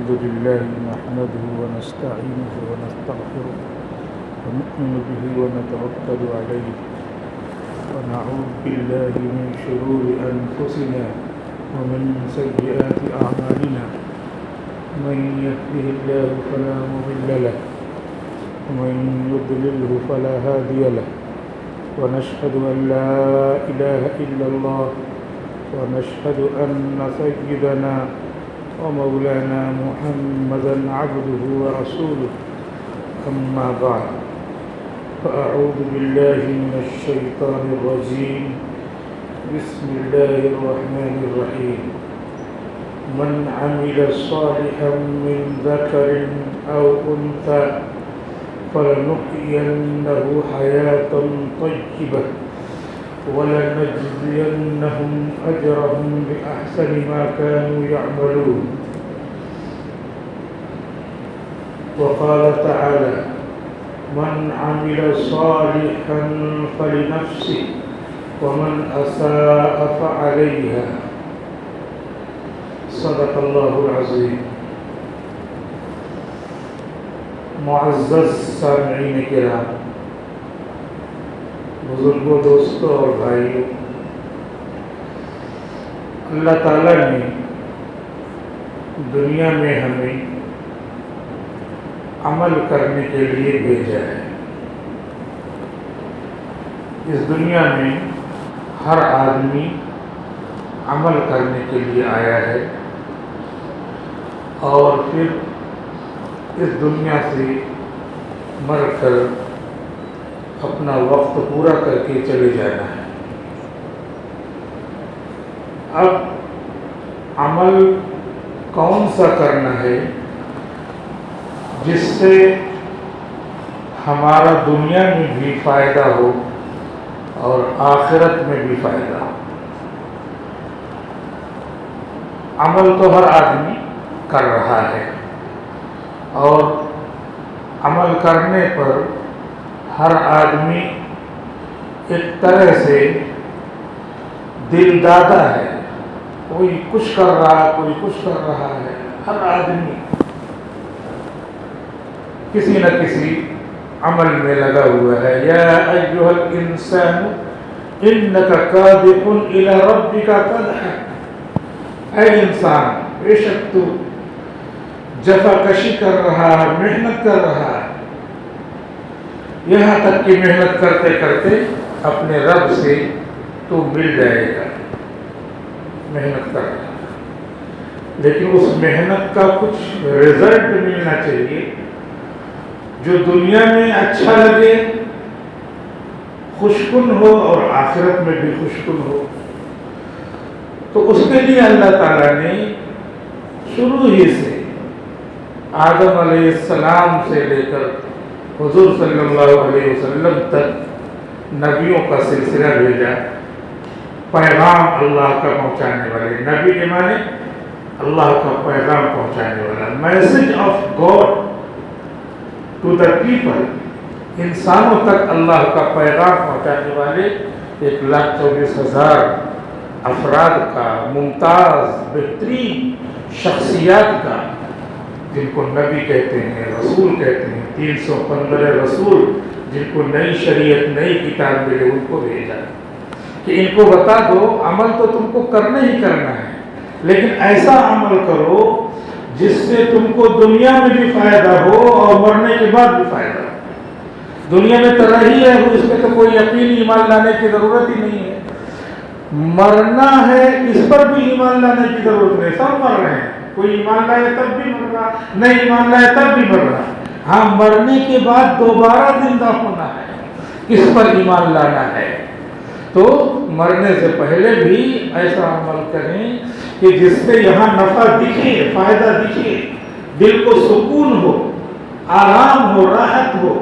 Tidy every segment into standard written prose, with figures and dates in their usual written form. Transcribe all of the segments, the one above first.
الحمد لله نحمده ونستعينه ونستغفره ونؤمن به ونتوكل عليه ونعوذ بالله من شرور أنفسنا ومن سيئات أعمالنا من يهده الله فلا مضل له ومن يضلله فلا هادي له ونشهد أن لا إله إلا الله ونشهد أن سيدنا ومولانا محمدا عبده ورسوله أما بعد فأعوذ بالله من الشيطان الرجيم بسم الله الرحمن الرحيم من عمل صالحا من ذكر أو أنثى فلنحيينه حياة طيبة ولنجزينهم أجرهم بأحسن ما كانوا يعملون وقال تعالى من عمل صالحا فلنفسه ومن أساء فعليها صدق الله العظيم. معزز سامعین کرام، بزرگوں، دوستوں اور بھائیوں، اللہ تعالیٰ نے دنیا میں ہمیں عمل کرنے کے لیے بھیجا ہے. اس دنیا میں ہر آدمی عمل کرنے کے لیے آیا ہے اور پھر اس دنیا سے مر کر اپنا وقت پورا کر کے چلے جانا ہے. اب عمل کون سا کرنا ہے جس سے ہمارا دنیا میں بھی فائدہ ہو اور آخرت میں بھی فائدہ ہو؟ عمل تو ہر آدمی کر رہا ہے اور عمل کرنے پر ہر آدمی ایک طرح سے دل دادا ہے. کوئی کچھ کر رہا ہے، کوئی کچھ کر رہا ہے. ہر آدمی کسی نہ کسی عمل میں لگا ہوا ہے. یا ایھا الانسان انک کادح الی ربک کدحا، اے انسان بے شک تو جفا کشی کر رہا ہے، محنت کر رہا ہے، یہاں تک کہ محنت کرتے کرتے اپنے رب سے تو مل جائے گا. محنت کر رہا ہے لیکن اس محنت کا کچھ رزلٹ ملنا چاہیے جو دنیا میں اچھا لگے، خوشکن ہو اور آخرت میں بھی خوشکن ہو. تو اس کے لیے اللہ تعالیٰ نے شروع ہی سے آدم علیہ السلام سے لے کر حضور صلی اللہ علیہ وسلم تک نبیوں کا سلسلہ بھیجا. پیغام اللہ کا پہنچانے والے نبی کے معنی اللہ کا پیغام پہنچانے والا، message of God to the people. انسانوں تک اللہ کا پیغام پہنچانے والے 1,24,000 افراد کا، ممتاز بہترین شخصیات کا، جن کو نبی کہتے ہیں، رسول کہتے ہیں. 315 رسول جن کو نئی شریعت، نئی کتاب ملے، ان کو بھیجا کہ ان کو بتا دو عمل تو تم کو کرنا ہی کرنا ہے، لیکن ایسا عمل کرو جس سے تم کو دنیا میں بھی فائدہ ہو اور مرنے کے بعد بھی فائدہ ہو. دنیا میں ترہی ہے، اس میں تو کوئی یقینی ایمان لانے کی ضرورت ہی نہیں ہے. مرنا ہے، اس پر بھی ایمان لانے کی ضرورت نہیں. سب مر رہے ہیں، کوئی ایمان لائے تب بھی مر رہا، نہیں ایمان لائے تب بھی مر رہا. ہاں، مرنے کے بعد دوبارہ زندہ ہونا ہے، اس پر ایمان لانا ہے. تو مرنے سے پہلے بھی ایسا عمل کریں کہ جس سے یہاں نفع دکھے، فائدہ دکھے، دل کو سکون ہو، آرام ہو، راحت ہو،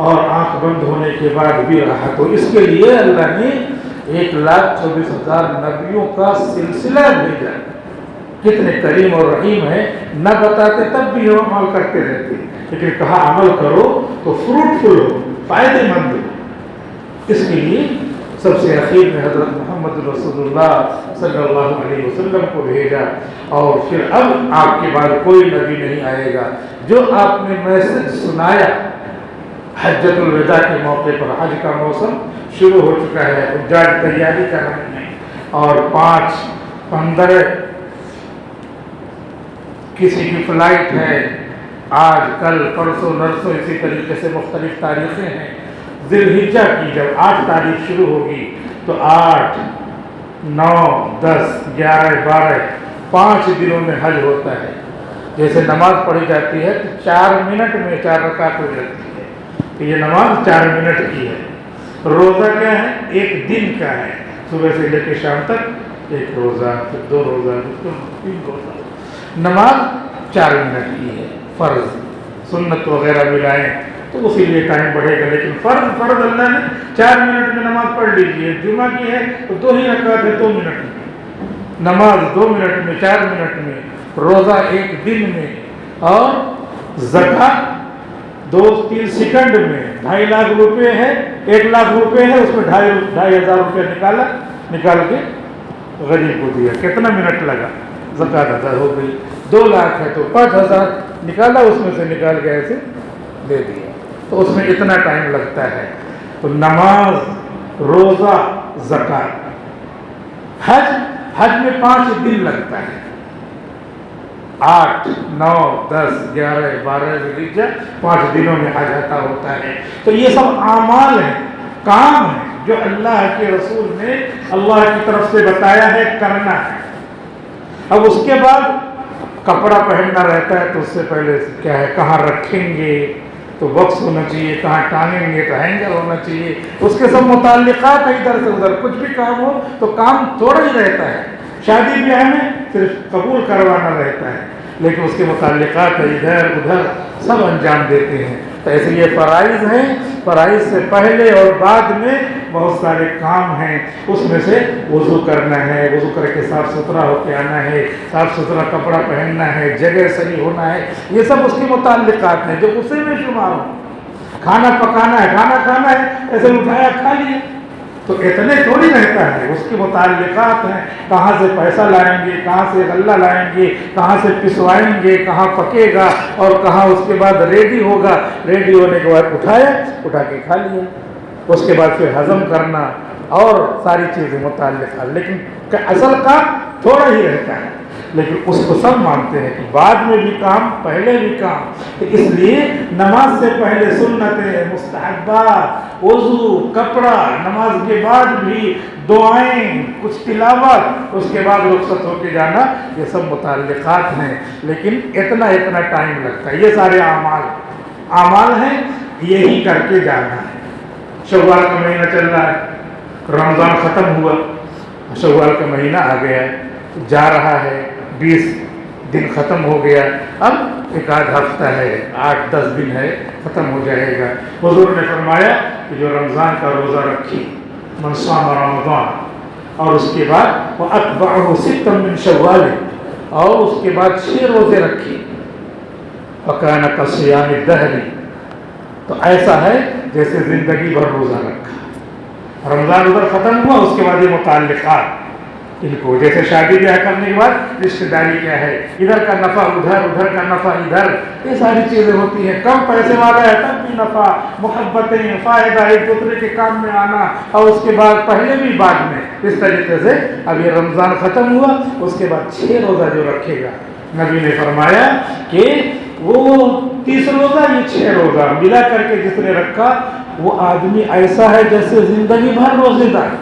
اور آنکھ بند ہونے کے بعد بھی راحت ہو. اس کے لیے اللہ نے 1,24,000 نبیوں کا سلسلہ بھیجا. کتنے کریم اور رحیم ہے، نہ بتاتے تب بھی ہم عمل کرتے رہتے، لیکن کہا عمل کرو تو فروٹفل ہو، فائدے مند ہو. اس کے لیے سب سے اخیر میں حضرت محمد رسول اللہ صلی اللہ علیہ وسلم کو بھیجا، اور پھر اب آپ کے بعد کوئی نبی نہیں آئے گا۔ جو آپ نے میسج سنایا حجۃ الوداع کے موقع پر، حج کا موسم شروع ہو چکا ہے، حجاج تیاری کر رہے ہیں، اور 5، 15 کسی کی فلائٹ ہے، آج کل پرسوں نرسوں اسی طریقے سے مختلف تاریخیں ہیں۔ ذی الحجہ کی جب 8 تاریخ شروع ہوگی تو 8، 9، 10، 11، 12 5 دنوں میں حج ہوتا ہے۔ جیسے نماز پڑھی جاتی ہے تو 4 منٹ میں 4 رکعت ہو جاتی ہے، تو یہ نماز 4 منٹ کی ہے۔ روزہ کیا ہے؟ 1 دن کا ہے، صبح سے لے کے شام تک 1 روزہ، پھر 2 روزہ، پھر 3 روزہ۔ نماز 4 منٹ کی ہے، فرض سنت وغیرہ ملائیں تو اسی لیے ٹائم بڑھے گا، لیکن فرض اللہ نے 4 منٹ میں نماز پڑھ لیجیے۔ جمعہ کی ہے تو 2 ہی رکعت ہے، 2 منٹ میں نماز، 2 منٹ میں، 4 منٹ میں، روزہ 1 دن میں، اور زکوٰۃ 2-3 سیکنڈ میں۔ 2.5 لاکھ روپے ہے، 1 لاکھ روپے ہے، اس میں 2,500 روپے نکال کے غریب کو دیا، کتنا منٹ لگا؟ زکوٰۃ ادا ہو گئی۔ 2 لاکھ ہے تو 5,000 نکالا، اس میں سے نکال کے ایسے دے دیا، تو اس میں اتنا ٹائم لگتا ہے۔ تو نماز، روزہ، زکوٰۃ، حج میں 5 دن لگتا ہے، 8، 9، 10، 11، 12 ذی الحجہ، 5 دنوں میں حج ادا ہوتا ہے۔ تو یہ سب اعمال ہیں، کام ہیں جو اللہ کے رسول نے اللہ کی طرف سے بتایا ہے کرنا ہے۔ اب اس کے بعد کپڑا پہننا رہتا ہے، تو اس سے پہلے کیا ہے، کہاں رکھیں گے تو باکس ہونا چاہیے، کہاں ٹانگیں گے تو ہینگر ہونا چاہیے، اس کے سب متعلقات ہیں ادھر سے ادھر۔ کچھ بھی کام ہو تو کام تھوڑا ہی رہتا ہے، شادی بیاہ میں صرف قبول کروانا رہتا ہے، لیکن اس کے متعلقات ادھر ادھر سب انجام دیتے ہیں۔ تو ایسے یہ فرائض ہیں، فرائض سے پہلے اور بعد میں بہت سارے کام ہیں۔ اس میں سے وضو کرنا ہے، وضو کر کے صاف ستھرا ہو کے آنا ہے، صاف ستھرا کپڑا پہننا ہے، جگہ صحیح ہونا ہے، یہ سب اس کے متعلقات ہیں جو اسی میں شمار ہوں۔ کھانا پکانا ہے، کھانا کھانا ہے، ایسے اٹھایا کھا لیا، تو اتنے تھوڑی رہتا ہے، اس کے متعلقات ہیں، کہاں سے پیسہ لائیں گے، کہاں سے غلہ لائیں گے، کہاں سے پسوائیں گے، کہاں پکے گا، اور کہاں اس کے بعد ریڈی ہوگا، ریڈی ہونے کے بعد اٹھا کے کھا لیا، اس کے بعد پھر ہضم کرنا اور ساری چیزیں متعلقات، لیکن اصل کام تھوڑا ہی رہتا ہے، لیکن اس کو سب مانتے ہیں کہ بعد میں بھی کام، پہلے بھی کام۔ تو اس لیے نماز سے پہلے سنتیں، مستحبات، وضو، کپڑا، نماز کے بعد بھی دعائیں، کچھ تلاوت، اس کے بعد رخصت ہو کے جانا، یہ سب متعلقات ہیں، لیکن اتنا ٹائم لگتا ہے۔ یہ سارے اعمال ہیں، یہی کر کے جانا ہے۔ شوال کا مہینہ چل رہا ہے، رمضان ختم ہوا، شوال کا مہینہ آ گیا، جا رہا ہے، 20 دن ختم ہو گیا، اب 1 ہفتہ ہے، 8-10 دن ہے، ختم ہو جائے گا۔ حضور نے فرمایا کہ جو رمضان کا روزہ رکھی، من صام رمضان، اور اس کے بعد وہ اتبعہ 6 من شوال، اور اس کے بعد 6 روزے رکھی، فکان کصیام الدہر، تو ایسا ہے جیسے زندگی بھر روزہ رکھا۔ رمضان ادھر ختم ہوا، اس کے بعد یہ متعلقات ان کو، جیسے شادی بیاہ کرنے کے بعد رشتہ داری کیا ہے، ادھر کا نفع ادھر، ادھر کا نفع ادھر، یہ ساری چیزیں ہوتی ہیں۔ کم پیسے والا ہے تب بھی نفع، محبتیں، فائدہ، ایک دوسرے کے کام میں آنا، اور اس کے بعد پہلے بھی بعد میں، اس طریقے سے اب یہ رمضان ختم ہوا، اس کے بعد 6 روزہ جو رکھے گا، نبی نے فرمایا کہ وہ 30 روزہ، یہ 6 روزہ ملا کر کے جس نے رکھا، وہ آدمی ایسا ہے جیسے زندگی بھر روزے دار۔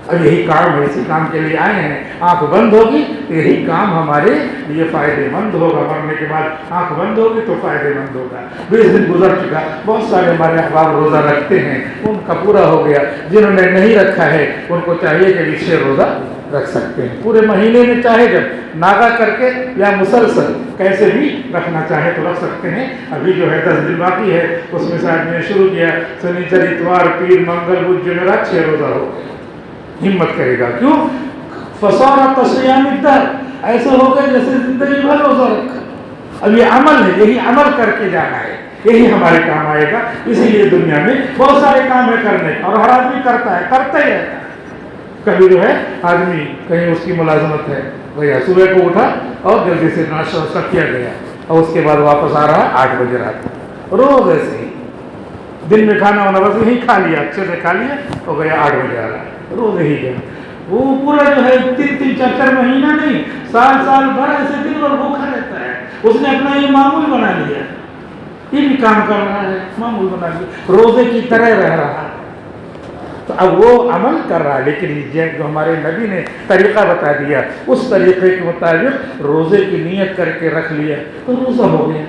اب یہی کام ہے، اسی کام کے لیے آئے ہیں۔ آنکھ بند ہوگی تو یہی کام ہمارے لیے فائدے مند ہوگا، مرنے کے بعد آنکھ بند ہوگی تو فائدے مند ہوگا۔ 20 دن گزر چکا، بہت سارے ہمارے احباب روزہ رکھتے ہیں، ان کا پورا ہو گیا۔ جنہوں نے نہیں رکھا ہے ان کو چاہیے کہ 6 روزہ رکھ سکتے ہیں پورے مہینے میں، چاہے جب ناغا کر کے یا مسلسل کیسے بھی رکھنا چاہے تو رکھ سکتے ہیں۔ ابھی جو ہے 10 دن باقی ہے، اس میں سے آدمی نے شروع کیا، سنیچر، اتوار، پیر، منگل، بدھ، جمعرات، 6 روزہ ہو گئے، ہمت کرے گا، کیوں؟ فصار کصیام الدہر، ایسے ہو گئے جیسے زندگی بھر روزہ رکھا۔ اب یہ عمل ہے، یہی عمل کر کے جانا ہے، یہی ہمارے کام آئے گا. اسی لیے دنیا میں بہت سارے کام ہے کرنے اور ہر آدمی کرتا ہی رہتا ہے. کبھی جو ہے آدمی کہیں اس کی ملازمت ہے بھیا صبح کو اٹھا اور جلدی سے ناشتہ واشتہ کیا گیا اور اس کے بعد واپس آ رہا 8 بجے رات کو. روز ایسے ہی دن میں کھانا وانا بس یہی کھا لیا, اچھے سے کھا لیا اور گیا 8 بجے آ رہا ہے. روز یہی گیا. وہ پورا جو ہے 3-4 مہینہ نہیں, سال بھر ایسے دن بھر بھوکا رہتا ہے. اس نے اپنا یہ معمول بنا لیا, یہ بھی کام کر رہا ہے, معمول بنا لیا, روزے کی طرح رہ رہا ہے. تو اب وہ عمل کر رہا ہے, لیکن جو ہمارے نبی نے طریقہ بتا دیا اس طریقے کے مطابق روزے کی نیت کر کے رکھ لیا تو روزہ ہو گیا.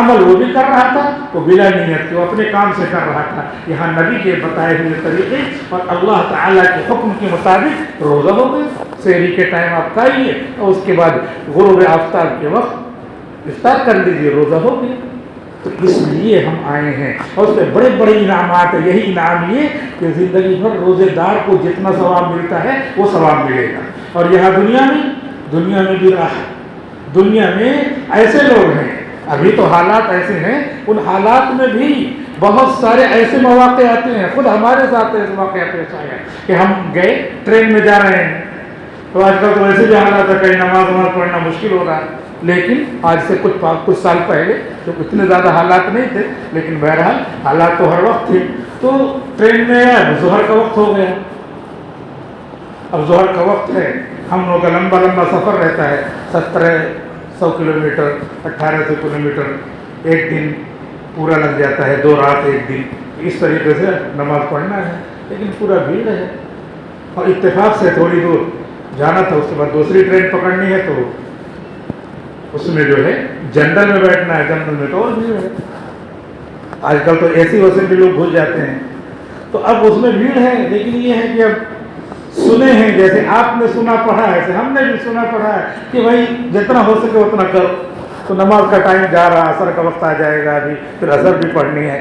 عمل وہ بھی کر رہا تھا وہ بلا نیت کے, وہ اپنے کام سے کر رہا تھا. یہاں نبی کے بتائے ہوئے طریقے اور اللہ تعالیٰ کے حکم کے مطابق روزہ ہو گیا. سحری کے ٹائم آپ کھائیے اور اس کے بعد غروب آفتاب کے وقت افطار کر لیجیے, روزہ ہو گیا. تو اس لیے ہم آئے ہیں اور اس میں بڑے بڑے انعامات ہیں. یہی انعام یہ کہ زندگی بھر روزے دار کو جتنا ثواب ملتا ہے وہ ثواب ملے گا. اور یہاں دنیا میں بھی راہ, دنیا میں ایسے لوگ ہیں, ابھی تو حالات ایسے ہیں, ان حالات میں بھی بہت سارے ایسے مواقع آتے ہیں. خود ہمارے ساتھ ایسے مواقع پیش آئے کہ ہم گئے ٹرین میں جا رہے ہیں تو آج کل تو ایسے بھی حالات ہے کہیں نماز پڑھنا مشکل ہو رہا ہے. لیکن آج سے کچھ سال پہلے تو اتنے زیادہ حالات نہیں تھے, لیکن بہرحال حالات تو ہر وقت تھے. تو ٹرین میں ظہر کا وقت ہو گیا. اب ظہر کا وقت ہے, ہم لوگوں کا لمبا سفر رہتا ہے, 1700 کلومیٹر 1800 کلومیٹر, ایک دن پورا لگ جاتا ہے, 2 رات 1 دن. اس طریقے سے نماز پڑھنا ہے, لیکن پورا بھیڑ ہے. اور اتفاق سے تھوڑی دور جانا تھا, اس کے بعد دوسری ٹرین پکڑنی ہے, تو اس میں جو ہے جنرل میں بیٹھنا ہے. جنرل میں تو اور بھیڑ ہے, آج کل تو اے سی ویسے بھی لوگ گھس جاتے ہیں. تو اب اس میں بھیڑ ہے, لیکن یہ ہے کہ اب سنے ہیں, جیسے آپ نے سنا پڑھا ہے ایسے ہم نے بھی سنا پڑھا ہے کہ بھائی جتنا ہو سکے اتنا کرو. تو نماز کا ٹائم جا رہا, عصر کا وقت آ جائے گا, ابھی پھر عصر بھی پڑھنی ہے.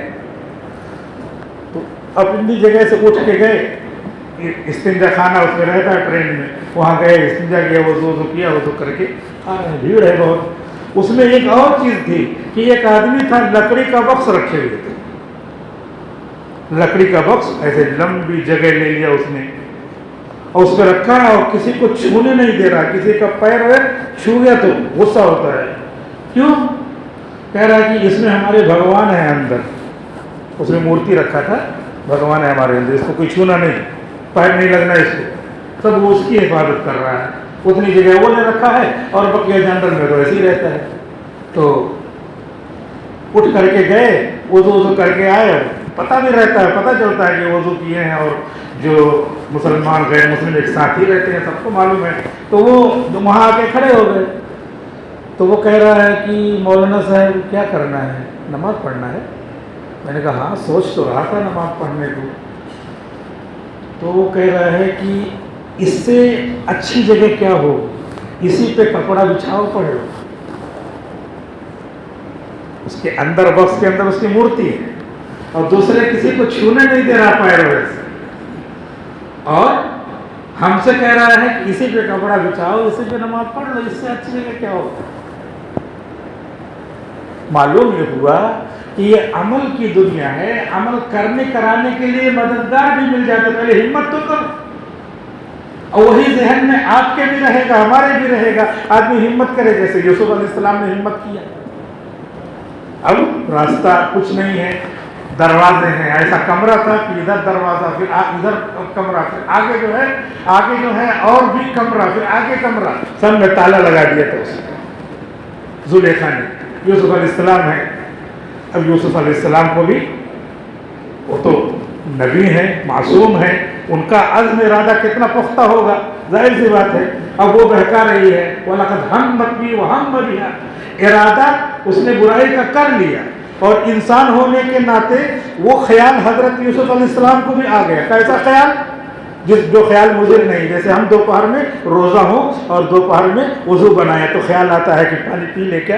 تو اپنی جگہ سے اٹھ کے گئے, استنجا خانہ اس میں رہتا ہے ٹرین میں, وہاں گئے, استنجا کیا, وضو کیا, وضو کر کے آ رہے ہیں. بھیڑ ہے بہت. اس میں ایک اور چیز تھی کہ ایک آدمی تھا, لکڑی کا باکس رکھے ہوئے تھے. لکڑی کا باکس ایسے لمبی جگہ لے لیا اس نے اور اس پہ رکھا اور کسی کو چھونے نہیں دے رہا. کسی کا پیر چھو گیا تو غصہ ہوتا ہے. کیوں؟ کہہ رہا کہ اس میں ہمارے بھگوان ہیں اندر. اس نے مورتی رکھا تھا, بھگوان ہے ہمارے اندر, اس کو کوئی چھونا نہیں, پیر نہیں لگنا اس کو. تب وہ اس کی حفاظت کر رہا ہے. اتنی جگہ وہ نے رکھا ہے اور بقیہ جنرل میں تو ایسے ہی رہتا ہے. تو اٹھ کر کے گئے, وضو کر کے آئے. پتہ نہیں رہتا ہے, پتہ چلتا ہے کہ وضو کیے ہیں, اور جو مسلمان غیر مسلم ایک ساتھ ہی رہتے ہیں, سب کو معلوم ہے. تو وہ وہاں آ کے کھڑے ہو گئے. تو وہ کہہ رہا ہے کہ مولانا صاحب کیا کرنا ہے, نماز پڑھنا ہے. میں نے کہا ہاں, سوچ تو رہا تھا نماز پڑھنے کو. تو وہ کہہ رہا ہے کہ اس سے اچھی جگہ کیا ہو, اسی پہ کپڑا بچھاؤ پڑے. اس کے اندر, باکس کے اندر اس کی مورتی ہے اور دوسرے کسی کو چھونے نہیں دے رہا پیر سے, اور ہم سے کہہ رہا ہے کہ اسی پہ کپڑا بچھاؤ, اسی پہ نماز پڑھ لو, اس سے اچھی جگہ کیا ہو. معلوم یہ ہوا کہ یہ عمل کی دنیا ہے. عمل کرانے کے لیے مددگار بھی مل جاتے. پہلے ہمت تو کرو, اور وہی ذہن میں آپ کے بھی رہے گا, ہمارے بھی رہے گا. آدمی ہمت کرے, جیسے یوسف علیہ السلام نے ہمت کیا. اب راستہ کچھ نہیں ہے, دروازے ہیں, ایسا کمرہ تھا کہ ادھر دروازہ, پھر ادھر کمرہ, پھر آگے جو ہے اور بھی کمرہ, پھر آگے کمرہ, سب میں تالا لگا دیا تھا اس زلیخا نے. یوسف علیہ السلام ہے. اب یوسف علیہ السلام کو بھی, وہ تو نبی ہیں, معصوم ہیں, ان کا عزم ارادہ کتنا پختہ ہوگا, ظاہر سی بات ہے. اب وہ بہکا رہی ہے, وَلَقَدْ هَمَّتْ بِهِ وَهَمَّ بِهَا, ارادہ اس نے برائی کا کر لیا, اور انسان ہونے کے ناطے وہ خیال حضرت یوسف علیہ السلام کو بھی آ گیا. کیسا خیال؟ جو خیال مضر نہیں. جیسے ہم دوپہر میں روزہ ہوں اور دوپہر میں وضو بنائیں تو خیال آتا ہے کہ پانی پی لے کیا,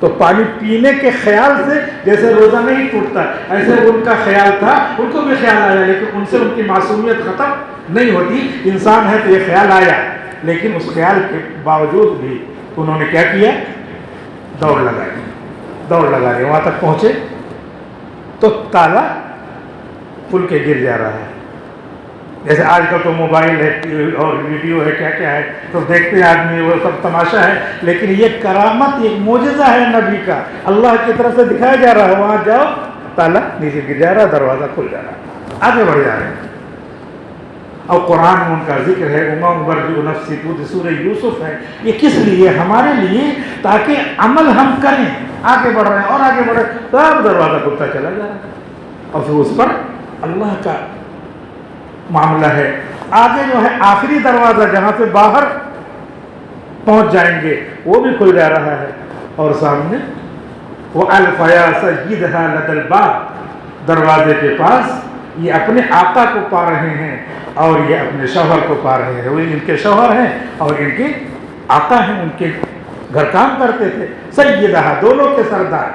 تو پانی پینے کے خیال سے جیسے روزہ نہیں ٹوٹتا, ایسے ان کا خیال تھا, ان کو بھی خیال آیا, لیکن ان سے ان کی معصومیت ختم نہیں ہوتی. انسان ہے تو یہ خیال آیا, لیکن اس خیال کے باوجود بھی انہوں نے کیا کیا, دوڑ لگائی. وہاں تک پہنچے تو تالا کھل کے گر جا رہا ہے. جیسے آج کل تو موبائل ہے اور ویڈیو ہے، کیا کیا ہے، تو دیکھتے ہیں آدمی، وہ سب تماشا ہے. لیکن یہ کرامت، ایک معجزہ ہے نبی کا، اللہ کی طرف سے دکھایا جا رہا ہے. وہاں جاؤ، تالا نیچے گر جا رہا ہے، دروازہ کھل جا رہا ہے، آگے بڑھ جا رہے ہیں. اور قرآن میں ان کا ذکر ہے، وما ابرئ نفسی، سورہ یوسف ہے. یہ کس لیے؟ ہمارے لیے، تاکہ عمل ہم کریں. آگے بڑھ رہے ہیں اور آگے بڑھ رہے ہیں، سب دروازہ کھلتا چلا جا رہا ہے. اور پھر اس پر اللہ کا معاملہ ہے. آگے جو ہے آخری دروازہ جہاں سے باہر پہنچ جائیں گے، وہ بھی کھل جا رہا ہے. اور سامنے وَأَلْفَ يَا سَيِّدَهَا لَدَى الْبَابِ، دروازے کے پاس یہ اپنے آقا کو پا رہے ہیں اور یہ اپنے شوہر کو پا رہے ہیں. وہ ان کے شوہر ہیں اور ان کے آقا ہیں، ان کے گھر کام کرتے تھے. سیدہا، دونوں کے سردار،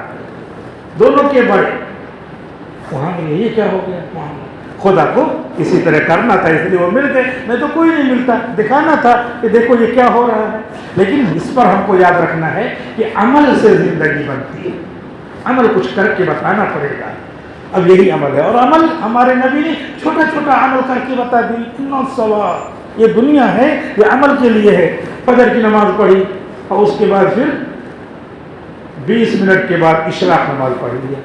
دونوں کے بڑے. وہاں یہ کیا ہو گیا؟ خدا کو اسی طرح کرنا تھا، اس لیے وہ مل گئے. نہیں تو کوئی نہیں ملتا. دکھانا تھا کہ دیکھو یہ کیا ہو رہا ہے. لیکن اس پر ہم کو یاد رکھنا ہے کہ عمل سے زندگی بنتی ہے. عمل کچھ کر کے بتانا پڑے گا. اب یہی عمل ہے. اور عمل ہمارے نبی نے چھوٹا چھوٹا عمل کر کے بتا دی. اتنا ثواب. یہ دنیا ہے، یہ عمل کے لیے ہے. فجر کی نماز پڑھی اور اس کے بعد پھر 20 منٹ کے بعد اشراق نماز پڑھ لیا،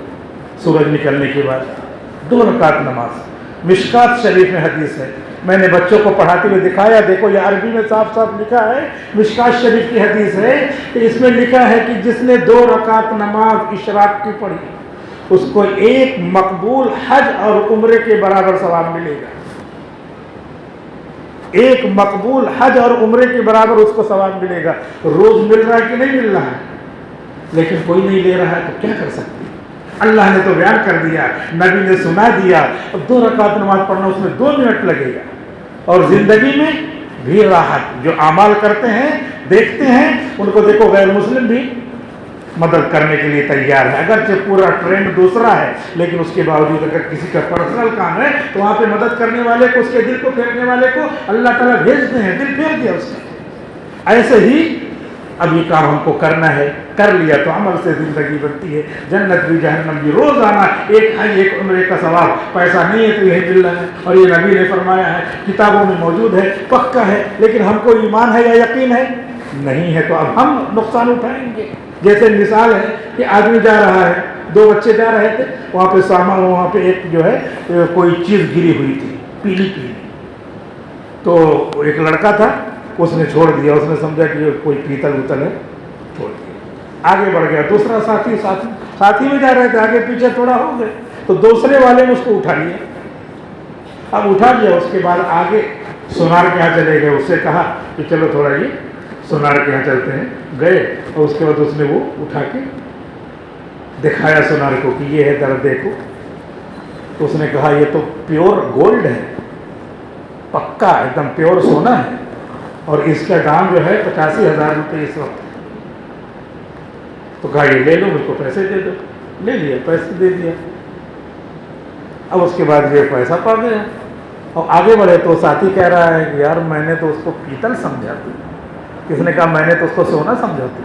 سورج نکلنے کے بعد 2 رکعت نماز. مشکات شریف میں حدیث ہے، میں نے بچوں کو پڑھاتے ہوئے دکھایا. دیکھو یہ عربی میں صاف صاف لکھا ہے، مشکات شریف کی حدیث ہے کہ اس میں لکھا ہے کہ جس نے 2 رکعت نماز اشراق کی پڑھی، اس کو ایک مقبول حج اور عمرے کے برابر ثواب ملے گا. ایک مقبول حج اور عمرے کے برابر اس کو ثواب ملے گا. روز مل رہا ہے کہ نہیں مل رہا ہے؟ لیکن کوئی نہیں لے رہا ہے تو کیا کر سکتے؟ اللہ نے تو بیان کر دیا، نبی نے سنا دیا. اب 2 رکعت نماز پڑھنا، اس میں 2 منٹ لگے گا. اور زندگی میں بھی راحت. جو اعمال کرتے ہیں، دیکھتے ہیں، ان کو دیکھو غیر مسلم بھی مدد کرنے کے لیے تیار ہے. اگرچہ پورا ٹرینڈ دوسرا ہے، لیکن اس کے باوجود اگر کسی کا پرسنل کام ہے تو وہاں پہ مدد کرنے والے کو، اس کے دل کو پھیرنے والے کو اللہ تعالیٰ بھیجتے ہیں. دل پھیر دیا اس نے. ایسے ہی اب یہ کام ہم کو کرنا ہے، کر لیا تو عمل سے زندگی بنتی ہے. جنت بھی جہنم بھی. روزانہ ایک حج ایک عمرے کا ثواب. پیسہ نہیں ہے تو یہی مل رہا ہے. اور یہ نبی نے فرمایا ہے، کتابوں میں موجود ہے، پکا ہے. لیکن ہم کو ایمان ہے یا یقین ہے؟ نہیں ہے. تو اب ہم نقصان اٹھائیں گے. جیسے مثال ہے کہ آدمی جا رہا ہے، 2 بچے جا رہے تھے، وہاں پہ سامان، وہاں پہ ایک جو ہے کوئی چیز گری ہوئی تھی، پیلی پیلی. تو ایک لڑکا تھا، اس نے چھوڑ دیا. اس نے سمجھا کہ کوئی پیتل وتل ہے، چھوڑ دیا. آگے بڑھ گیا. دوسرا ساتھی میں جا رہے تھے، آگے پیچھے تھوڑا ہو گئے تو دوسرے والے نے اس کو اٹھا لیا. اب اٹھا لیا، اس کے بعد آگے سونار کے یہاں چلے گئے. اس سے کہا کہ چلو تھوڑا یہ سونار کے یہاں چلتے ہیں. گئے اور اس کے بعد اس نے وہ اٹھا کے دکھایا سونار کو کہ یہ ہے، در دیکھو. تو اس نے کہا یہ تو پیور گولڈ ہے، پکا ایک دم پیور سونا ہے، اور اس کا دام جو ہے 85,000 روپے اس وقت. تو کہا یہ لے لو، مجھ کو پیسے دے دو. لے لیا، پیسے دے دیا. اب اس کے بعد یہ پیسہ پا گیا اور آگے بڑھے تو ساتھی کہہ رہا ہے کہ یار میں نے تو اس کو پیتل سمجھا تھی. کس نے کہا میں نے تو اس کو سونا سمجھا تھی.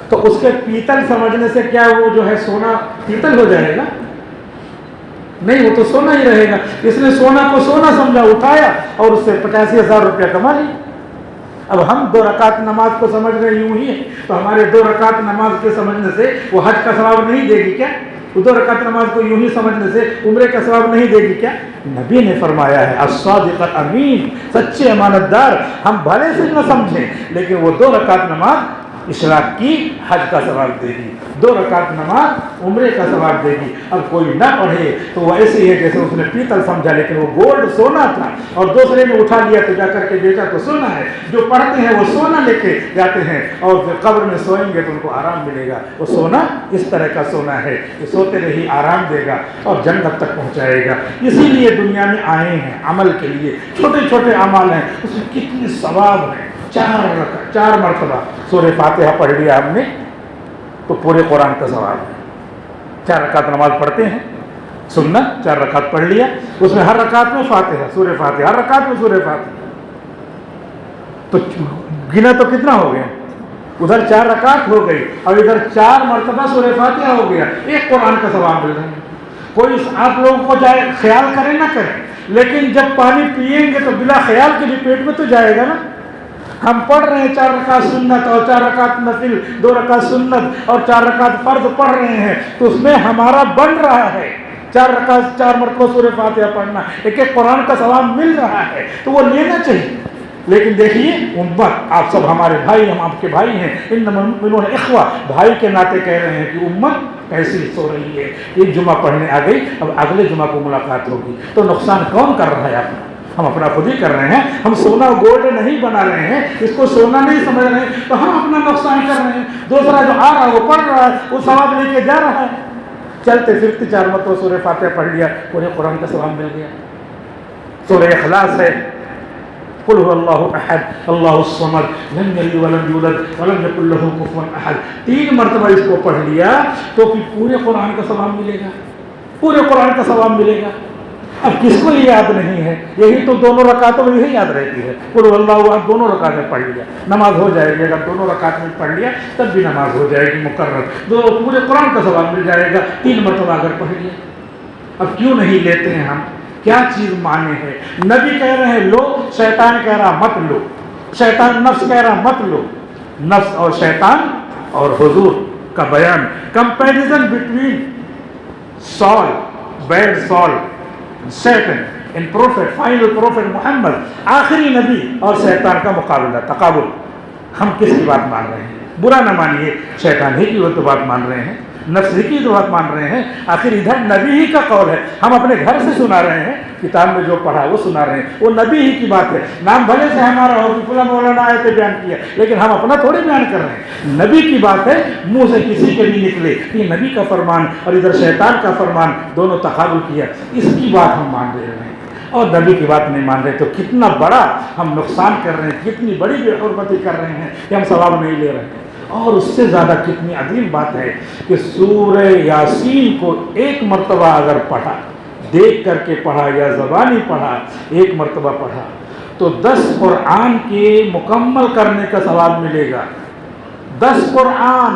تو اس کے پیتل سمجھنے سے کیا وہ جو ہے سونا پیتل ہو جائے گا؟ نہیں، وہ تو سونا ہی رہے گا. اس نے سونا کو سونا سمجھا، اٹھایا اور اس سے 85,000 روپیہ کما لی. اب ہم 2 رکعت نماز کو سمجھ رہے یوں ہی ہے، تو ہمارے 2 رکعت نماز کے سمجھنے سے وہ حج کا ثواب نہیں دے گی کیا؟ وہ 2 رکعت نماز کو یوں ہی سمجھنے سے عمرے کا ثواب نہیں دے گی کیا؟ نبی نے فرمایا ہے الصادق الامین، سچے امانت دار. ہم بھلے سے نہ سمجھیں، لیکن وہ 2 رکعت نماز اشراق کی حج کا ثواب دے گی، 2 رکعت نماز عمرے کا ثواب دے گی. اب کوئی نہ پڑھے تو وہ ایسے ہی ہے جیسے اس نے پیتل سمجھا، لیکن وہ گولڈ سونا تھا، اور دوسرے نے اٹھا لیا تو جا کر کے بیچا تو سونا ہے. جو پڑھتے ہیں وہ سونا لے کے جاتے ہیں، اور پھر قبر میں سوئیں گے تو ان کو آرام ملے گا. وہ سونا اس طرح کا سونا ہے کہ سوتے رہی آرام دے گا اور جنت تک پہنچائے گا. اسی لیے دنیا میں آئے ہیں عمل کے لیے. چھوٹے چھوٹے اعمال ہیں، اس میں کتنے ثواب ہیں. 4 مرتبہ سورہ فاتحہ پڑھ لیا ہم نے تو پورے قرآن کا ثواب ہے. 4 رکعت نماز پڑھتے ہیں، سنت 4 رکعت پڑھ لیا، اس میں ہر رکعت میں فاتحہ، سورہ فاتحہ، ہر رکعت میں سورہ فاتحہ. تو گنا تو کتنا ہو گیا؟ ادھر 4 رکعت ہو گئی اور ادھر 4 مرتبہ سورہ فاتحہ ہو گیا. ایک قرآن کا ثواب مل رہا ہے. کوئی آپ لوگوں کو جائے خیال کرے نہ کرے، لیکن جب پانی پئیں گے تو بلا خیال کے بھی پیٹ میں تو جائے گا نا۔ ہم پڑھ رہے ہیں 4 رکعت سنت اور 4 رکعت نفل، 2 رکعت سنت اور 4 رکعت فرض پڑھ رہے ہیں، تو اس میں ہمارا بن رہا ہے 4 رکعت 4 مرتبہ سورہ فاتحہ پڑھنا، ایک ایک قرآن کا ثواب مل رہا ہے، تو وہ لینا چاہیے۔ لیکن دیکھیے امت، آپ سب ہمارے بھائی، ہم آپ کے بھائی ہیں، انما المؤمنون اخوہ، بھائی کے ناطے کہہ رہے ہیں کہ امت ایسی سو رہی ہے، ایک جمعہ پڑھنے آ گئی، اب اگلے جمعہ کو ملاقات ہوگی، تو نقصان کون کر رہا ہے؟ اپنا، ہم اپنا خود ہی کر رہے ہیں۔ ہم سونا گولڈ نہیں بنا رہے ہیں، اس کو سونا نہیں سمجھ رہے ہیں، تو ہم اپنا نقصان کر رہے ہیں۔ دوسرا جو آ رہا ہے وہ پڑھ رہا ہے، وہ ثواب لے کے جا رہا ہے، چلتے پھرتے 4 مرتبہ سورہ فاتحہ پڑھ لیا، پورے قرآن کا ثواب مل گیا۔ سورہ اخلاص ہے، قل هو اللہ احد اللہ الصمد لم یلد ولم یولد ولم یکن له کفوا احد، 3 مرتبہ اس کو پڑھ لیا تو پھر پورے قرآن کا ثواب ملے گا، پورے قرآن کا ثواب ملے گا۔ اب کس کو یہ یاد نہیں ہے؟ یہی تو دونوں رکعتوں میں یہی یاد رہتی ہے، قل هو اللہ احد دونوں رکعت میں پڑھ لیا، نماز ہو جائے گی۔ اگر دونوں رکعت میں پڑھ لیا تب بھی نماز ہو جائے گی مقرر، دو پورے قرآن کا ثواب مل جائے گا 3 مرتبہ اگر پڑھ لیا۔ اب کیوں نہیں لیتے ہیں ہم؟ کیا چیز مانے ہے؟ نبی کہہ رہے ہیں لو، شیطان کہہ رہا مت لو، شیطان نفس کہہ رہا مت لو۔ نفس اور شیطان اور حضور کا بیان، کمپیریزن بٹوین سال، بیڈ سال، سیٹن ان پروفیٹ، فائنل پروفیٹ محمد، آخری نبی، اور شیطان کا مقابلہ، تقابل۔ ہم کس کی بات مان رہے ہیں؟ برا نہ مانیے، شیطان ہی کی تو بات مان رہے ہیں، نفس ہی کی تو بات مان رہے ہیں، آخر ادھر نبی ہی کا قول ہے، ہم اپنے گھر سے سنا رہے ہیں، کتاب میں جو پڑھا وہ سنا رہے ہیں، وہ نبی ہی کی بات ہے۔ نام بھلے سے ہمارا ہو کہ فلاں مولانا آئے تھے بیان کیا، لیکن ہم اپنا تھوڑی بیان کر رہے ہیں، نبی کی بات ہے، منہ سے کسی کے بھی نکلے یہ نبی کا فرمان اور ادھر شیطان کا فرمان، دونوں تقابل کیا، اس کی بات ہم مان رہے ہیں اور نبی کی بات نہیں مان رہے، تو کتنا بڑا ہم نقصان کر رہے ہیں، کتنی بڑی بے حرمتی کر رہے ہیں کہ ہم ثواب نہیں لے رہے ہیں۔ اور اس سے زیادہ کتنی عظیم بات ہے کہ سورہ یاسین کو 1 مرتبہ اگر پڑھا، دیکھ کر کے پڑھا یا زبانی پڑھا، 1 مرتبہ پڑھا تو 10 قرآن کے مکمل کرنے کا ثواب ملے گا۔ 10 قرآن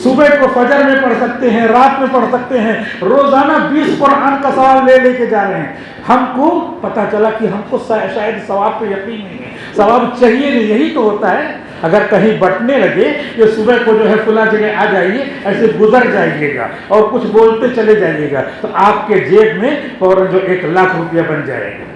صبح کو فجر میں پڑھ سکتے ہیں، رات میں پڑھ سکتے ہیں، روزانہ 20 قرآن کا ثواب لے کے جا رہے ہیں۔ ہم کو پتہ چلا کہ ہم کو شاید ثواب پہ یقین نہیں ہے، ثواب چاہیے نہیں، یہی تو ہوتا ہے۔ اگر کہیں بٹنے لگے کہ صبح کو جو ہے فلاں جگہ آ جائیے، ایسے گزر جائیے گا اور کچھ بولتے چلے جائیے گا، تو آپ کے جیب میں فوراً جو 1 لاکھ روپیہ بن جائے گا۔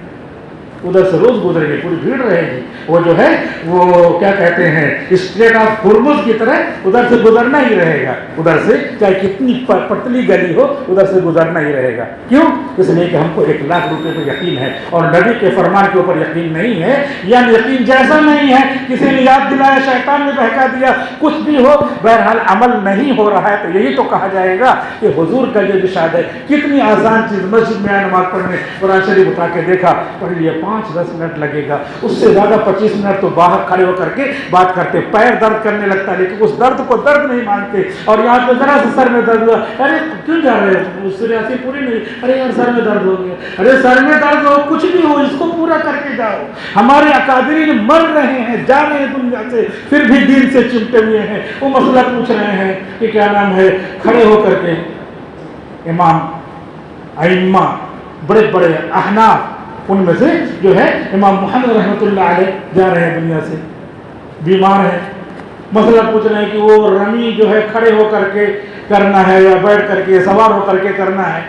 ادھر سے روز گزرے گی، پوری بھیڑ رہے گی، وہ جو ہے وہ کیا کہتے ہیں اسٹریٹ آف ہرمز کی طرح ادھر سے گزرنا ہی رہے گا، ادھر سے چاہے کتنی پتلی گلی ہو ادھر سے گزرنا ہی رہے گا۔ کیوں؟ اس لیے کہ ہم کو 1 لاکھ روپے پہ یقین ہے اور نبی کے فرمان کے اوپر یقین نہیں ہے، یا یقین جیسا نہیں ہے، کسی نے یاد دلایا، شیطان نے بہکا دیا، کچھ بھی ہو، بہرحال عمل نہیں ہو رہا ہے، تو یہی تو کہا جائے گا کہ حضور کا یہ ارشاد ہے۔ کتنی آسان چیز، مسجد میں نماز پڑھنے قرآن شریف اٹھا کے دیکھا، پڑھ لیا، 5-10 منٹ لگے گا، اس سے زیادہ 25 منٹ تو باہر کھڑے ہو کر کے بات کرتے، پیر درد کرنے لگتا ہے لیکن اس درد کو درد نہیں مانتے، اور یہاں پہ ذرا سے سر میں درد ہوا، ارے کیوں جا رہے ہو، سورہ یاسین پوری نہیں، ارے یار سر میں درد ہو گیا، ارے سر میں درد ہو، کچھ بھی ہو اس کو پورا کر کے جاؤ۔ ہمارے اکابرین مر رہے ہیں، جا رہے ہیں دنیا سے، پھر بھی دین سے چمٹے ہوئے ہیں، وہ مسئلہ پوچھ رہے ہیں کہ کیا نام ہے، کھڑے ہو کر کے امام ائمہ بڑے بڑے احناف، ان میں سے جو ہے امام محمد رحمۃ اللہ علیہ جا رہے ہیں دنیا سے، بیمار ہیں، مسئلہ پوچھ رہے ہیں کہ وہ رمی جو ہے کھڑے ہو کر کے کرنا ہے یا بیٹھ کر کے، سوار ہو کر کے کرنا ہے،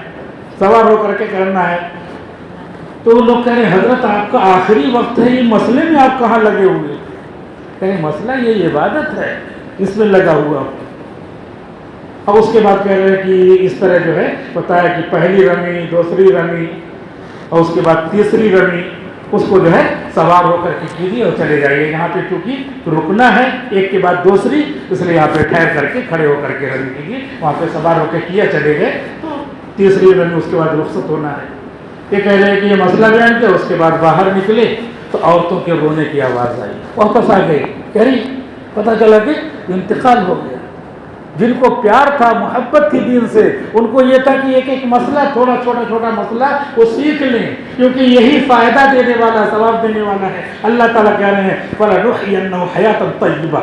سوار ہو کر کے کرنا ہے۔ تو وہ لوگ کہہ رہے ہیں حضرت آپ کا آخری وقت ہے، یہ مسئلے میں آپ کہاں لگے ہوئے؟ کہہ رہے مسئلہ یہ عبادت ہے، اس میں لگا ہوا۔ اب اس کے بعد کہہ رہے ہیں کہ اس طرح جو ہے بتایا کہ پہلی رمی، دوسری رمی اور اس کے بعد تیسری رمی، اس کو جو ہے سوار ہو کر کے کیجیے اور چلے جائیے۔ یہاں پہ چونکہ رکنا ہے ایک کے بعد دوسری، اس لیے یہاں پہ ٹھہر کر کے کھڑے ہو کر کے رمی کیجیے، وہاں پہ سوار ہو کے کیا چلے گئے تو تیسری رمی اس کے بعد رخصت ہونا ہے۔ یہ کہہ رہے ہیں کہ یہ مسئلہ بیان کیا، اس کے بعد باہر نکلے تو عورتوں کے رونے کی آواز آئی، واپس آ گئی، کہہ رہی پتہ چلا کہ انتقال ہو گیا۔ جن کو پیار تھا، محبت تھی دین سے، ان کو یہ تھا کہ ایک ایک مسئلہ، تھوڑا چھوٹا مسئلہ وہ سیکھ لیں، کیونکہ یہی فائدہ دینے والا، ثواب دینے والا ہے۔ اللہ تعالیٰ کہہ رہے ہیں فَلَنُحْيِيَنَّهُ حَيَاةً طَيِّبَةً،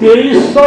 2300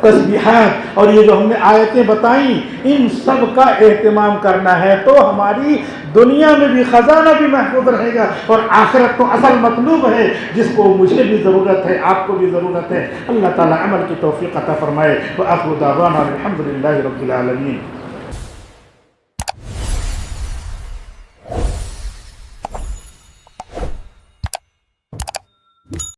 تسبیحات اور یہ جو ہم نے آیتیں بتائیں ان سب کا اہتمام کرنا ہے تو ہماری دنیا میں بھی خزانہ بھی محفوظ رہے گا، اور آخرت تو اصل مطلوب ہے جس کو مجھے بھی ضرورت ہے، آپ کو بھی ضرورت ہے۔ اللہ تعالیٰ عمل کی توفیق عطا فرمائے۔ وآخر دعوانا الحمد للہ رب العالمین۔